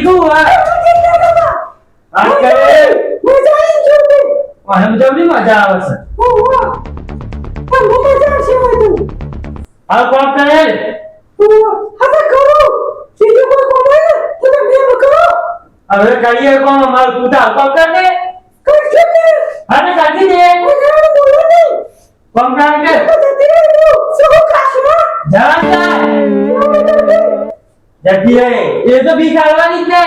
કહું આ કરે મજા આવી જોતે મને જવની મજા આવે છે ઓહો પણ મજા આવશે બધું હા કોણ કરે હવે કરો બીજું કોઈ કોમ હોય તો તમે કરો હવે કરીએ કોણ અમાર તું તો કોણ કરે કરશે ને હા ને કાઢી દે બોલો ને કોણ કરે શું કાશમાં જા જતી રે એ તો બી ખાવાની છે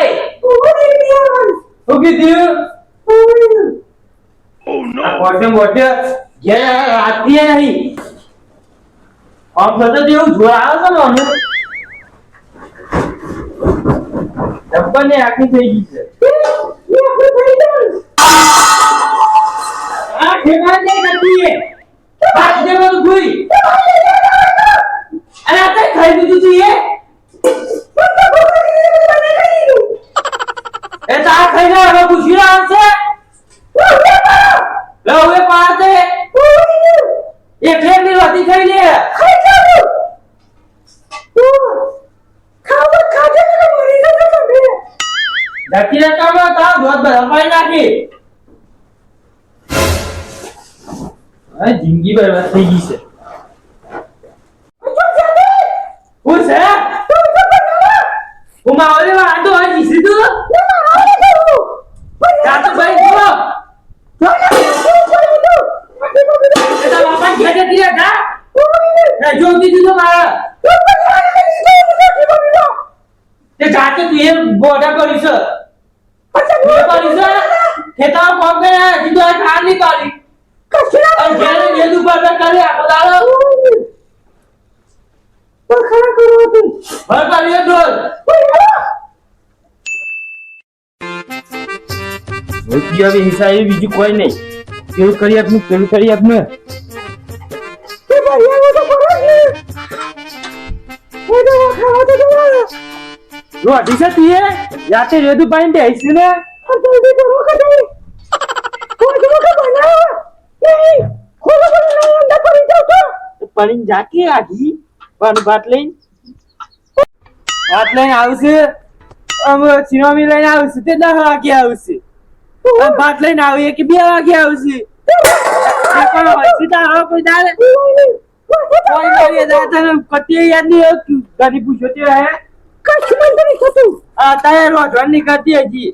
શું કીધું આ મોટે મોટે જે આતી નહીં આમ થતો જેવું જોર આવે છે ને મને ડબ્બા ને આખી થઈ ગઈ છે આ ઠેકાણ નહીં કરતી બાદ દે બધું ભૂઈ અને આ કઈ ખાઈ દીધું તું એ તો આ ખાઈને હવે પૂછી રહ્યો છે લે હવે પાર દે એકલે ની રોટી ખાઈ લે દક્ષિણ કામ તા દોત ભરપાઈ નાખી આ જિંદગી બરબાદ થઈ ગઈ છે હું છે હું માવલે વાંધો હોય જીસી તું કાતો ભાઈ જો એતા બાપા ઘેર જતી રહે જા એ જો દીધું તો મારા તે જાતે તું એ બોડા કરી છે ખેતર કોમ કરે કીધું આ ખાર ની પાડી કશના ઘેર ને દુપાર કરે આ દાડો ખરા કરો તું ભર કરીએ ઢોલ રોટી હવે હિસાબે બીજું કોઈ નહીં કેવું કરી આપનું કેવું કરી આપને તે ભૈયા તો કરો ને ઓડો ખાવા તો તમારા રોટી છે તીએ યાતે રેદુ પાઈને બેસી ને જલ્દી કરો કદે ઓડો કે બનાવ નહીં ખોલો ખોલો નહીં અંદર પડી જાવ તો પડીને જાકે આજી પણ ભાત લઈને આવશે અમે સિનેમી લઈને આવશે તે 10 વાગે આવશે અને ભાત લઈને આવીએ કે 2 વાગે આવશે પણ સીધા હવે કોઈ દાડે કોઈ મારી દાદા કતી યાદ નહીં ગરી પૂછ્યો તે હે કશું નહીં થતું આ તારે રોટવાની કરતી હજી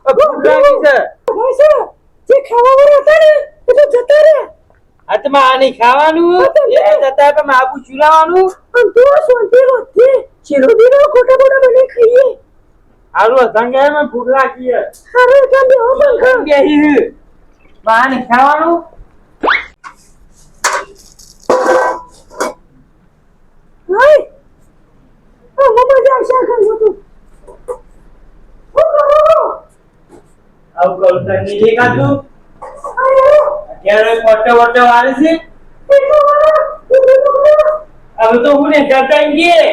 ભૂખ લાગી છે જે ખાવા વાળા હતા ને એ તો જતા રે આ તો આ નહીં ખાવાનું એ જતા પણ આબુ ચુલાવાનું અને તો સોંતી રોતી ચિરોદીનો ખોટા બોડા બને ખાઈએ હારું સંગે મને ભૂખ લાગી છે અરે કેમ બે હો બંકા બેહી બા નહીં ખાવાનું હાય આ મમ્મા જા શાકર હતું ઓ કરો આવું કરું તને દેખાતું આયો અત્યારે ફોટો વાળે છે હવે તો હું ને જતા ગયે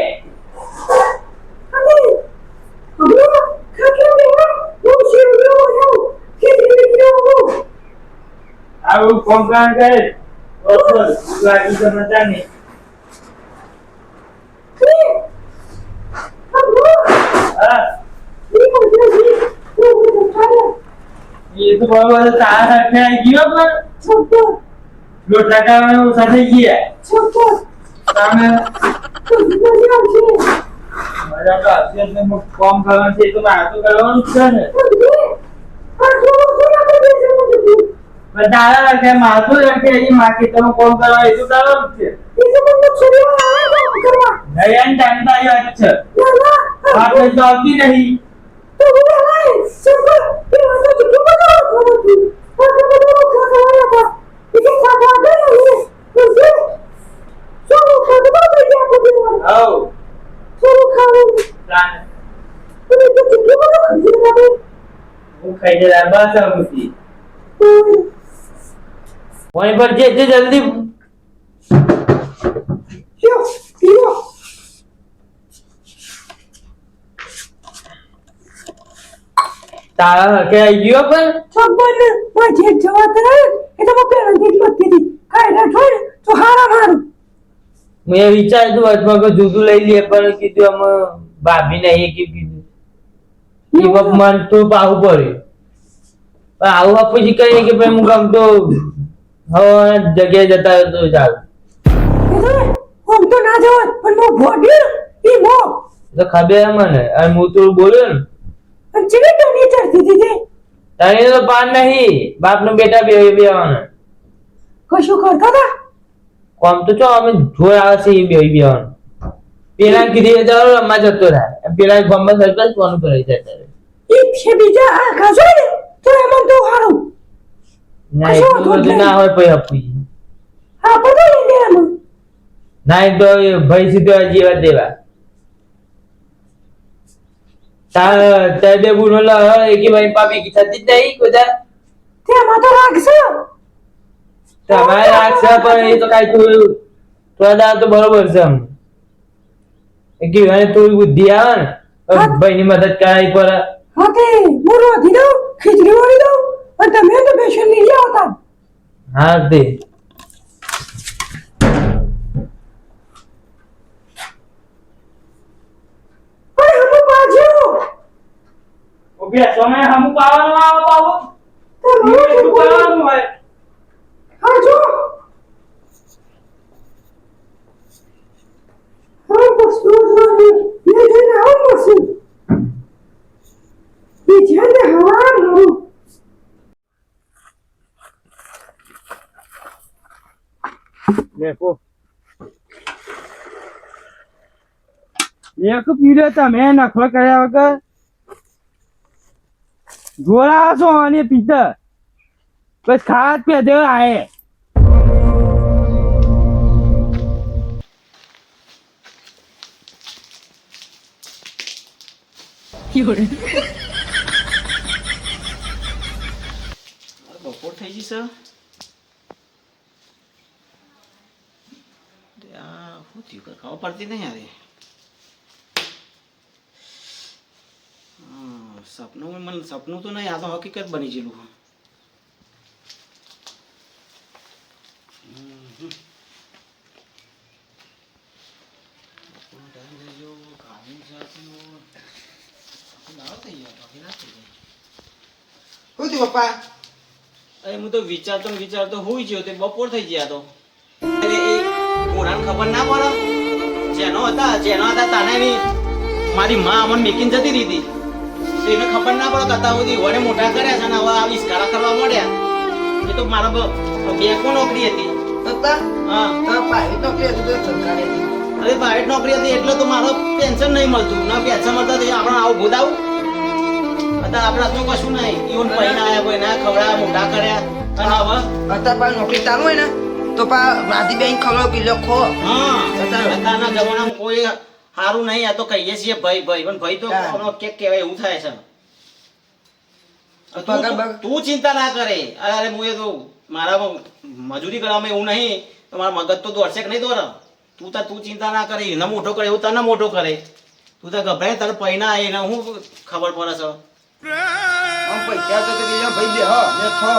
આવું કોમ કામ કરે ઓછો લાગી તો મજા નહીં હા એ તો બરોબર તાર હાથે આવી ગયો પણ લોટા કાવાનું સાથે ગયા સામે મજા તો આવશે એટલે કોમ કરવાનું છે તો મારે તો કરવાનું જ છે ને પણ તારા રાખે માથું રાખે એ માકે તમે કોમ કરવા એ તો કરવાનું જ છે નયન ટાઈમ તો આવ્યો જ છે આપણે તો આવતી નહીં હું ખાઈ જરા બસ આવતી વहीं पर जे जल्दी તારા કે ગયો પણ ખબર ને જે જવાત રહે એ તો પેલા જેટલો હતી કાઈ ના છોડ તો હારું મેં વિચાર્યું હતું અથવા કે જુદું લઈ લે પણ કીધું અમે ભાભી નહીં કીધું એ બાપ મન તો પાહુ પડ્યું પણ આવું બાપુજી કહીએ કે ભાઈ હું ગમતો હવે જગ્યાએ જતા રહ્યો તો ચાલ આમ તો ના જવાય પણ મો ભોડ્યો ઈ મો તો ખબર મને અને હું તો બોલ્યો ને અને ચીવી તો ની ચડતી હતી તારે તો પાન નહીં બાપ નો બેટા બે બેવાના કશું કરતા હતા કોમ તો ચો અમે જોઈ આવે છે એ બે બેવાનું પેલા કીધી જાવ રમવા જતો થાય પેલા ગામમાં સરપંચ કોનું કરે છે અત્યારે ઈ છે બીજા આ ખાસો ને તો એમાં તો હારું ના એટલું બધું ના હોય પછી આપુજી હા પતો લઈ લેવાનું ના તો એ ભાઈ સીધો જીવા દેવા તાર બે બુનો લ એક ભાઈ પાપી કી થતી જ નહીં બધા તેમાં તો રાખશે તમારે રાખશે પણ એ તો કાઈ થોડા તો બરોબર છે આમ એક વાને થોડી બુદ્ધિ આવે ને ભાઈ ની મદદ કરાવી પર હા તે મોરો દીધો ખીચડી વાળી દો અને તમે તો બેસન લઈ આવતા હા તે અરે હમ બાજુ ઓબે તમે હમ પાવાનો આવો પાવો તો મોરો શું કરવાનું હોય હા જો હા બસ જો ये जन आओ मसी ये जन हवा मारो देखो એક પીડે તમે નખરો કર્યા વગર જોડા છો અને પીતા બસ ખાત પે દે આયે બપોર થઈ ગઈ સર શું થયું કે ખબર પડતી નહીં યારે સપનું મને સપનું તો નહીં આ તો હકીકત બની ગયેલું પપ્પા અરે હું તો વિચારતો હોઈ ગયો તે બપોર થઈ ગયા તો અરે એ કોરાને ખબર ના પડે જેનો હતા તાને મારી માં અમને મેકીને જતી દીધી તો એને ખબર ના પડે કતા સુધી વડે મોટા કર્યા છે ને હવે આવી સ્કારા કરવા મળ્યા એ તો મારા બેંકો નોકરી હતી પપ્પા હા પ્રાઇવેટ નોકરી હતી તો સરકારી હતી અરે પ્રાઇવેટ નોકરી હતી એટલે તો મારો પેન્શન નહીં મળતું ના પેન્શન મળતા આપણે આવું ગોદાવું અત્યારે આપણે હાથમાં કશું નહીં ઈવન પૈના આવ્યા કોઈ ના ખવડાયા મોટા કર્યા અને હવે અત્યારે પા નોકરી ચાલુ હોય ને તો પા રાધી બેન ખવડો કિલો ખો હા અત્યારના જમાનામાં કોઈ સારું નહીં આ તો કહીએ છીએ ભાઈ પણ ભાઈ તો કે કહેવાય એવું થાય છે તું ચિંતા ના કરે અરે હું એ તો મારા મજૂરી કરવામાં એવું નહીં તો મારા મગજ તો દોડશે કે નહીં દોડ તું ચિંતા ના કરે એને મોટો કરે એવું તને મોટો કરે તું તો ગભરાય તારે પૈના એને હું ખબર પડે છે આમ પૈસા તો કે ભાઈ દે હો લે થો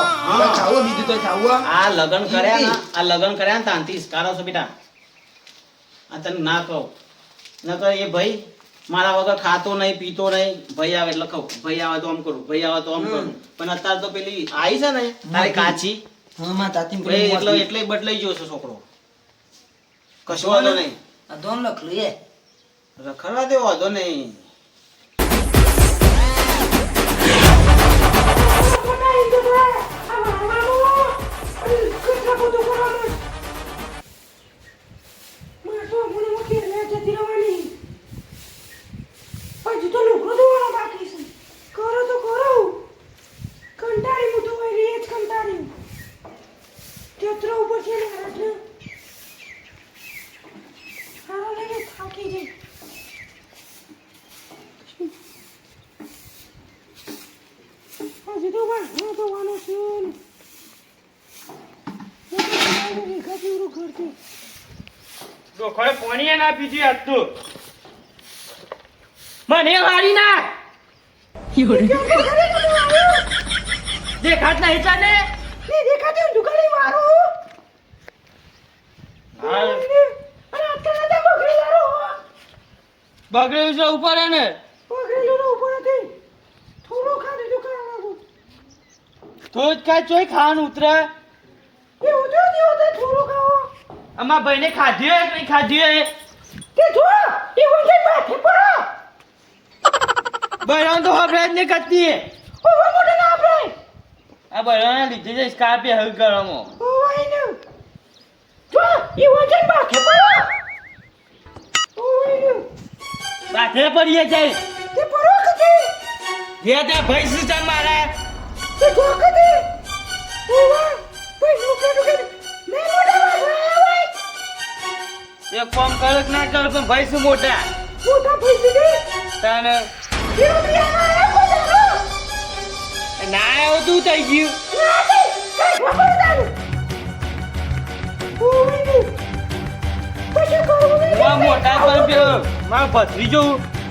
ખાવું બીજું તો ખાવું આ લગન કર્યા ને તાંતીસ કારો છો બેટા આ તને ના કહું નકર એ ભાઈ મારા વગર ખાતો નહીં પીતો નહીં ભાઈ આવે એટલે કહું ભાઈ આવે તો આમ કરું ભાઈ આવે તો આમ કરું પણ અત્યારે તો પેલી આવી છે ને તારી કાચી હા માં તાતી ભાઈ એટલે બદલાઈ ગયો છે છોકરો કશો વાંધો નહીં આ દોન લખલું એ રખડવા દેવો વાંધો નહીં ખરે પોણીએ ના પીધી આજ તું મને મારી ના દેખાત નહીં તને દેખાતી દુકાને મારો બગડ્યું છે ઉપર ને પકડેલો ઉપર હતી તો જ કાંઈ ચોય ખાવાનું ઉતરે એ ઉતરો દીવો તે થોડું ખાઓ અમારા ભાઈને ખાધ્યું હોય કે નહીં ખાધ્યું હોય તે જો એ વંજે માથે પડો બહેરાણ તો આપણે જ નહીં કરતી ઓ મોટે ના આપણે આ બહેરાણે લીધે છે સ્કાર્પી હલ કરવામાં ઓ વાઈનો જો એ વંજે માથે પડો ઓ વાઈનો બાથે પડીએ જાય તે પડો કતે જે ત્યાં ભાઈ શું છે મારા તે જો કતે ઓ વાઈ ભાઈ નુકે મે મોટા વાઈ એક કામ કરે કે ના કરે પણ ભાઈ શું મોટા મોટા ભાઈ દે તને એ ઉડિયા ના કોદરો ના આવ્યો તું થઈ ગયું કઈ ખબર તારું ઓ વાઈનો પછી કરવું આ મોટા પર પેલો મારો ભત્રીજો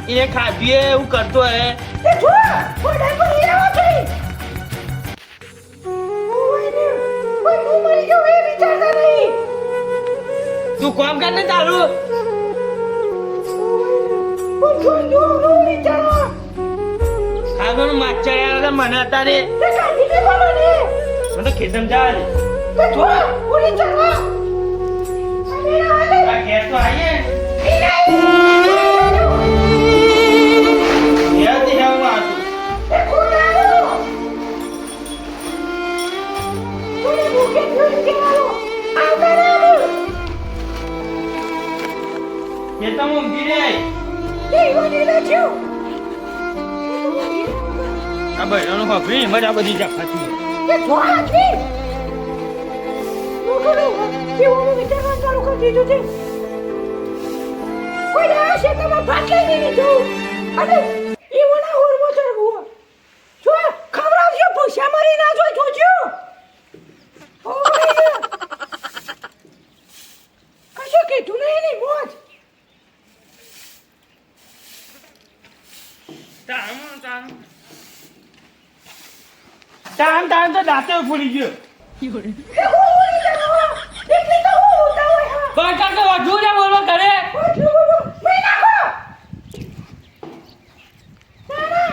એ ખાધ્યું હે, એવું કરતો હે તે જો મોટા પર હીરા છે ઓ વાઈનો કોઈ નું મરી ગયો એ વિચારતા નહીં તું કામ કર ને તારું પણ જો નો વિચારો ખાવાનું માચા યાર મને અત્યારે તે કાઢી દે મને મને તો ખેતમ જા દે તે જો ઉડી ચાલો અરે આ ઘેર તો આવીએ ઘેર થી આવું આતું તે કોનારો તું મુકે તું કેવાનો આવતારો ખેતમ ઊંઘી રે તે વની નાખ્યો આ બહેરાનો ભાભરી મજા બધી જાફાતી તે જો આખી મોટો એ ઓનો વિચારવાનું ચાલુ કરી દીધું છે કોઈ આ શેતામાં ભાગ લઈ લીધું અને એ ઓના હોરમાં ચડવું જો ખવડાવજો ભૂસા મરી ના જોઈ જોજો ઓય કશો કીધું નહીં ની મોજ તામ તો દાંતે ફૂલી ગયો એટલી તો હું ઉતાવળ હા બટા તો વધુ ને બોલવા કરે ઓછું બોલો મેં નાખો ના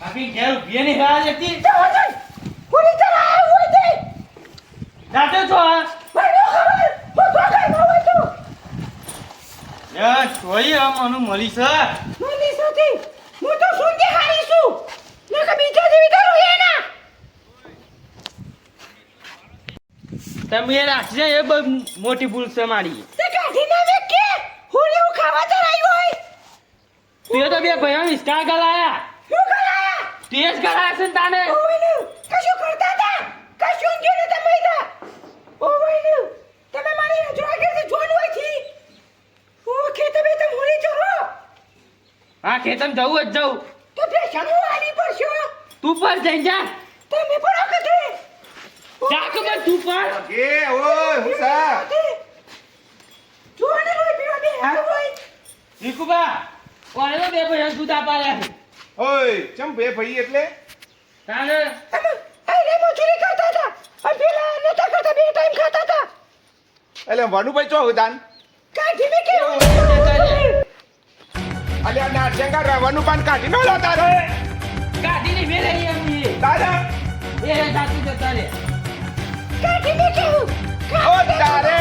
આપી ઘેર ઉભી નહીં રાહ જતી જાઓ જઈ પૂરી તરહ હોય તે દાંતે છો આ મને ખબર હું તો કઈ ન હોય તો યાર છોઈ આ મનું મળી છે મને સાથી હું તો સુંદી હારી છું ને કે બીજા જેવી તો રોયે ના તમે રાખજે એ બહુ મોટી ભૂલ છે મારી તે કાઢી ના વે કે હું એવું ખાવા તો આવ્યો હોય તે તો બે ભાઈઓ ઇસ્કા ગલાયા હું કરાયા તે જ ગલાયા છે ને તાને ઓવેને કશું કરતા હતા કશું ઊંઘ્યો નતા મૈદા ઓવેને તમે મારી નજર આગળથી જોવાનું હોય થી ઓ ખેતર બે તમે હોરી ચરો હા ખેતમ જવું જ જવું તો પેશાનું આલી પડશો તું પર જઈ જા તમે પણ કદે જા કે બસ તું પર એ ઓય હુસા જોને રોય પીવા બે હાર હોય રીકુબા ઓરે તો બે ભાઈઓ દૂધ આપાયા છે ઓય ચમ બે ભાઈ એટલે તાને અમે આઈને મજૂરી કરતા હતા અને પેલા નતા કરતા બે ટાઈમ ખાતા હતા એટલે વનુભાઈ ચો દાન કાઢી મે કે અલ્યા ના જંગા વનુપાન કાઢી નો લાતા રે ગાડીની મેલે એમની દાદા એ સાચું જતા રે કાઢી મે કે ઓ તારે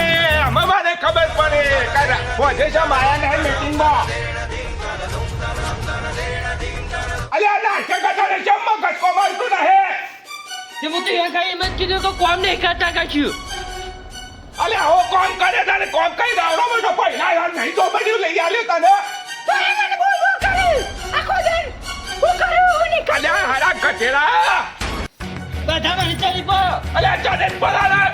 મને ખબર પડે કારા પહોંચે છે માયા ને મીટિંગ માં અલ્યા ના જંગા તારે ચમ મગજ કો મારતું નહે તે હું તો એ કઈ એમ જ કીધું તો કોમ નહીં કરતા કશું અલ્યા હો કોમ કરે તારે કોમ કઈ દાવડો મોટો પૈસા યાર નહીં તો બધું લઈ આલ્યો તને મને બોલ કરે આખો દિન હું કરું હું ની અલ્યા હારા ગઠેડા બધા મને ચાલી પડો અલ્યા ચાલે પરાલા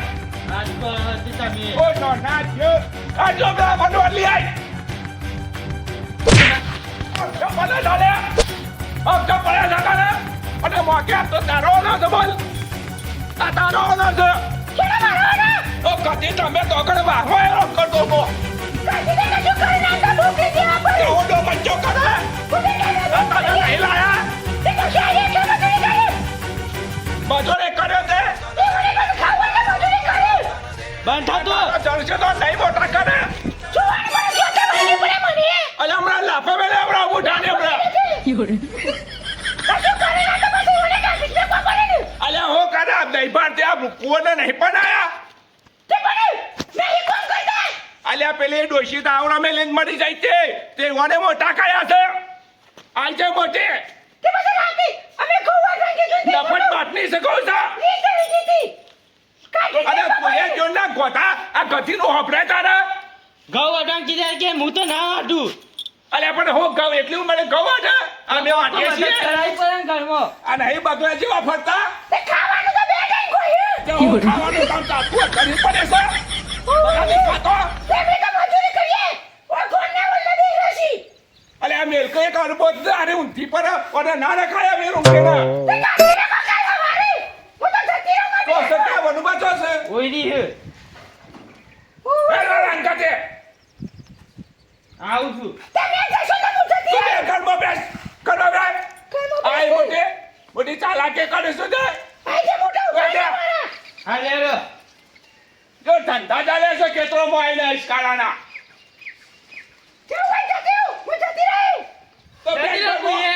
આજ પર તમે ઓ નો ના જો આ જો બરા બનવા લઈ આઈ ચપલા ડાલે અબ ચપલા લગાને અને મોકે તો તારો ના બોલ આ તારો ના છે કેડા મારવાના ઓ કદી તમે તો કણ વાહો એરો કરતો મો કાઢી દે કશું કરી નાખતા ભૂખી જેવા પર કે ઓડો બચ્ચો કરે ખુદે આ તને નહીં લાયા તે તો શાયે કે મજૂરી કરે મજૂરી કર્યો તે તે મને કશું ખાવા ને મજૂરી કરે બંધ થતો જલસે તો નહીં મોટા કરે જોવાનું મને જોતા મારી પડે મને અલ્યા હમણાં લાફે મેલે હમણાં ઉઠાને હમણાં કશું કરી નાખતા પછી મને કાઢી દે પડે ને અલ્યા હો કોને નહીં પણ આયા તે મને નહીં કોણ કરતા અલ્યા પેલી ડોશી તાવડા મેં લઈને મરી જાય તે ઓને મોટા કયા છે આઈ છે મોટી તે મને રાતી અમે ગોવા રંગે જોઈ લપટ બાટની સકો છે ની કરી દીધી કાઢી અરે કોઈ જો ના ગોતા આ ગધીનું હોપરે તારે ગૌ અડાંગ કીધા કે હું તો ના વાટું અલ્યા પણ હો ગવ એટલું મને ગવ છે અમે વાટીએ છીએ કરાઈ પડે ને ઘરમાં આ નહીં બગડા જેવા ફરતા તે ખાવાનું તો બે ટાઈમ કોઈ તે હું ખાવાનું કામ તાતું કરી પડે છે બધા નહીં ખાતો તે મે કા મજૂરી કરીએ ઓ કોને ઓલા દે રસી અલ્યા મેલ કે એક અરબોત આરે ઊંધી પર ઓને ના રખાયા મેર ઊંઘેના તે કાઢી ને કાકા હવારે હું તો જતી રહું તો સકા બનુ બચો છે ઓઈડી હે પેલા રંગાતે આવું છું તમે જશો તો હું જતી તું એ ઘરમાં બેસ ઘરમાં બેસ આઈ મોટી મોટી ચાલાકી કરે છે તે આજે મોટો ઉભા મારા હા લે રે જો ધંધા ચાલે છે ખેતરોમાં આવીને ઇસ્કાળાના કેવું હોય જતી હું જતી રહી તો બેસ જતી રહો ઘરમાં. કોઈએ.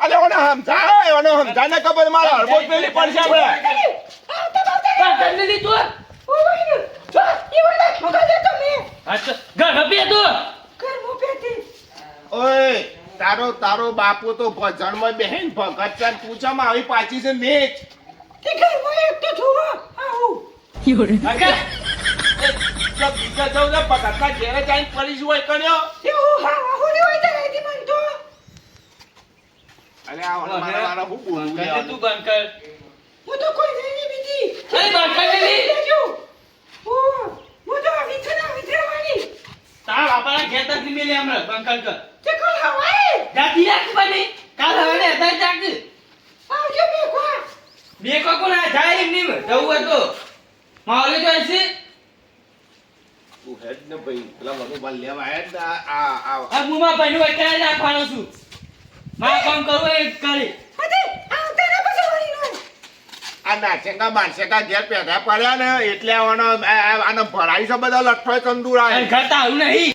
અલે ઓને સમજાને ખબર મારા હરબોત પેલી પડશે આપણે આવ તો બહુ પણ કરી લીધી તું ઓય જો ઈ વળે મગજ તો મે અચ્છા ઘર હપી તું કર મો પેતી ઓય તારો બાપુ તો ભજનમાં બેહીન ભગત ચાન પૂછામાં આવી પાછી છે મેચ તે કર મો એક તો જોવો આવ કાકા જબ બીજા જવું ને ભગતના ઘેરે જઈને પડીશ હોય કન્યો તે હા હોરી હોય તો રહી મન તો અરે આ મારા હું બોલું બંધ કર લેવાનું. તું બંધ કર હું તો કોઈ નહીં બીજી અરે બંધ કર દીધી લેજો ઓ હું તો વિતરવાની તારા બાપાના ઘેર તક ની મેલી હમણાં બંધ કર તે કોલ હવારે જાતી રાખ બની કાલ હવે હતા જાગ આવજો મે કો બે કોકો ના જાય એમ નહીં જવું હતો માવલી તો હશે તું હેડ ને ભાઈ પેલા વનુભાઈ લેવા હેડ ને આ આ મુમાં ભાઈનું અત્યારે રાખવાનો છું મારે કામ કરવું એ જ કરી હતે આવતા ના પછી વળી નો આ નાચેંગા માનસેંગા ઘેર પેદા પડ્યા ને એટલે આનો ભરાઈ છે બધા લઠ્ઠો ચંદુરા ઘર તો આવું નહીં